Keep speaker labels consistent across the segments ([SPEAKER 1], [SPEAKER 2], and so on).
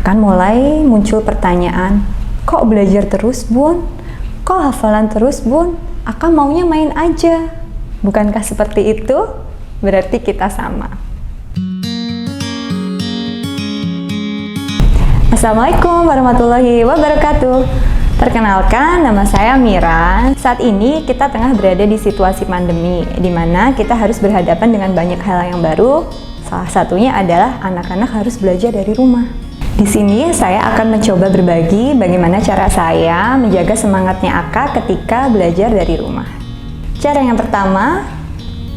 [SPEAKER 1] akan mulai muncul pertanyaan, kok belajar terus bun? Kok hafalan terus bun? Akang maunya main aja. Bukankah seperti itu? Berarti kita sama. Assalamualaikum warahmatullahi wabarakatuh. Perkenalkan, nama saya Mira. Saat ini kita tengah berada di situasi pandemi, di mana kita harus berhadapan dengan banyak hal yang baru. Salah satunya adalah anak-anak harus belajar dari rumah. Di sini saya akan mencoba berbagi bagaimana cara saya menjaga semangatnya Aka ketika belajar dari rumah. Cara yang pertama,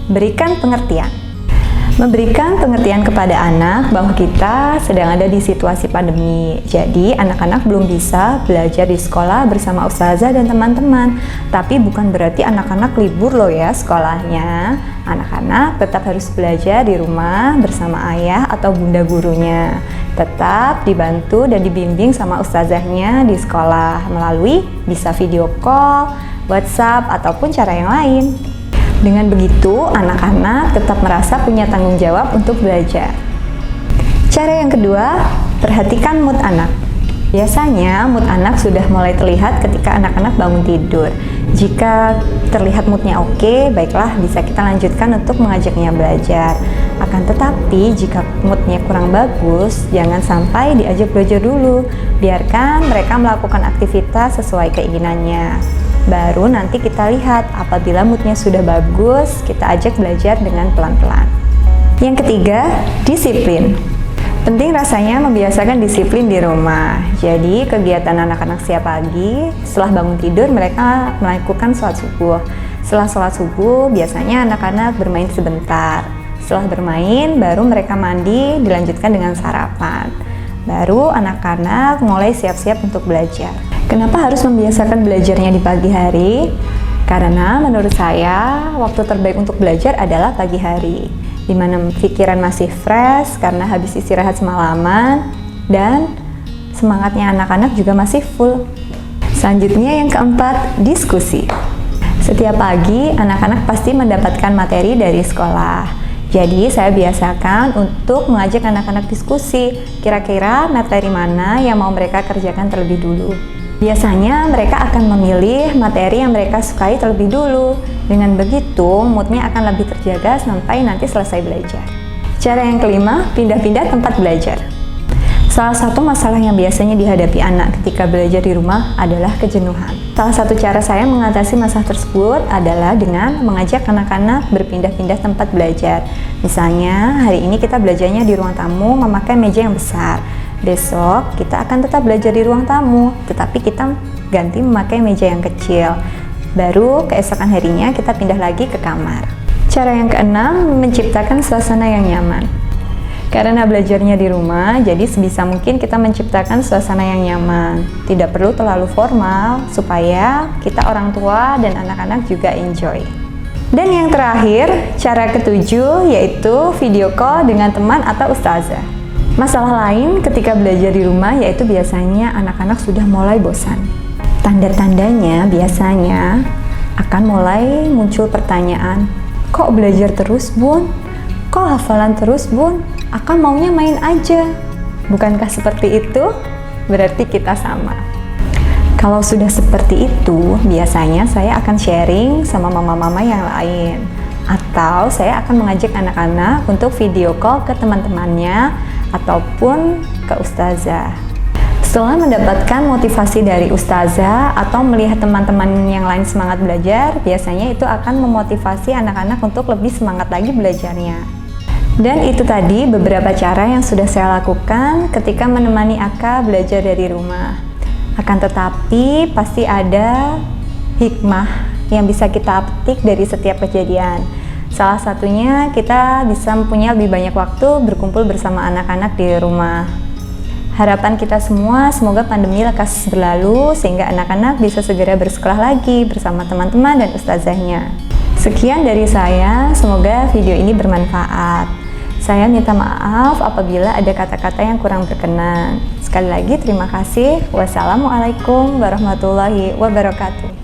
[SPEAKER 1] berikan pengertian. Memberikan pengertian kepada anak bahwa kita sedang ada di situasi pandemi. Jadi anak-anak belum bisa belajar di sekolah bersama ustazah dan teman-teman. Tapi bukan berarti anak-anak libur loh ya sekolahnya. Anak-anak tetap harus belajar di rumah bersama ayah atau bunda gurunya. Tetap dibantu dan dibimbing sama ustazahnya di sekolah melalui bisa video call, WhatsApp, ataupun cara yang lain. Dengan begitu, anak-anak tetap merasa punya tanggung jawab untuk belajar. Cara yang kedua, perhatikan mood anak. Biasanya mood anak sudah mulai terlihat ketika anak-anak bangun tidur. Jika terlihat moodnya oke, baiklah bisa kita lanjutkan untuk mengajaknya belajar. Akan tetapi jika moodnya kurang bagus, jangan sampai diajak belajar dulu. Biarkan mereka melakukan aktivitas sesuai keinginannya. Baru nanti kita lihat apabila moodnya sudah bagus, kita ajak belajar dengan pelan-pelan. Yang ketiga, disiplin. Penting rasanya membiasakan disiplin di rumah. Jadi kegiatan anak-anak setiap pagi, setelah bangun tidur mereka melakukan sholat subuh. Setelah sholat subuh, biasanya anak-anak bermain sebentar. Setelah bermain, baru mereka mandi, dilanjutkan dengan sarapan. Baru anak-anak mulai siap-siap untuk belajar. Kenapa harus membiasakan belajarnya di pagi hari? Karena menurut saya, waktu terbaik untuk belajar adalah pagi hari, di mana pikiran masih fresh karena habis istirahat semalaman, dan semangatnya anak-anak juga masih full. Selanjutnya yang keempat, diskusi. Setiap pagi, anak-anak pasti mendapatkan materi dari sekolah. Jadi saya biasakan untuk mengajak anak-anak diskusi, kira-kira materi mana yang mau mereka kerjakan terlebih dulu. Biasanya mereka akan memilih materi yang mereka sukai terlebih dulu. Dengan begitu, moodnya akan lebih terjaga sampai nanti selesai belajar. Cara yang kelima, pindah-pindah tempat belajar. Salah satu masalah yang biasanya dihadapi anak ketika belajar di rumah adalah kejenuhan. Salah satu cara saya mengatasi masalah tersebut adalah dengan mengajak anak-anak berpindah-pindah tempat belajar. Misalnya, hari ini kita belajarnya di ruang tamu memakai meja yang besar. Besok kita akan tetap belajar di ruang tamu, tetapi kita ganti memakai meja yang kecil. Baru keesokan harinya kita pindah lagi ke kamar. Cara yang keenam, menciptakan suasana yang nyaman. Karena belajarnya di rumah, jadi sebisa mungkin kita menciptakan suasana yang nyaman. Tidak perlu terlalu formal, supaya kita orang tua dan anak-anak juga enjoy. Dan yang terakhir, cara ketujuh yaitu video call dengan teman atau ustazah. Masalah lain ketika belajar di rumah yaitu biasanya anak-anak sudah mulai bosan. Tanda-tandanya biasanya akan mulai muncul pertanyaan, kok belajar terus bun? Kok hafalan terus bun? Akang maunya main aja. Bukankah seperti itu? Berarti kita sama. Kalau sudah seperti itu, biasanya saya akan sharing sama mama-mama yang lain. Atau saya akan mengajak anak-anak untuk video call ke teman-temannya ataupun ke ustazah. Setelah mendapatkan motivasi dari ustazah atau melihat teman-teman yang lain semangat belajar, biasanya itu akan memotivasi anak-anak untuk lebih semangat lagi belajarnya. Dan itu tadi beberapa cara yang sudah saya lakukan ketika menemani Aka belajar dari rumah. Akan tetapi pasti ada hikmah yang bisa kita petik dari setiap kejadian. Salah satunya kita bisa mempunyai lebih banyak waktu berkumpul bersama anak-anak di rumah. Harapan kita semua semoga pandemi lekas berlalu sehingga anak-anak bisa segera bersekolah lagi bersama teman-teman dan ustazahnya. Sekian dari saya, semoga video ini bermanfaat. Saya minta maaf apabila ada kata-kata yang kurang berkenan. Sekali lagi terima kasih. Wassalamualaikum warahmatullahi wabarakatuh.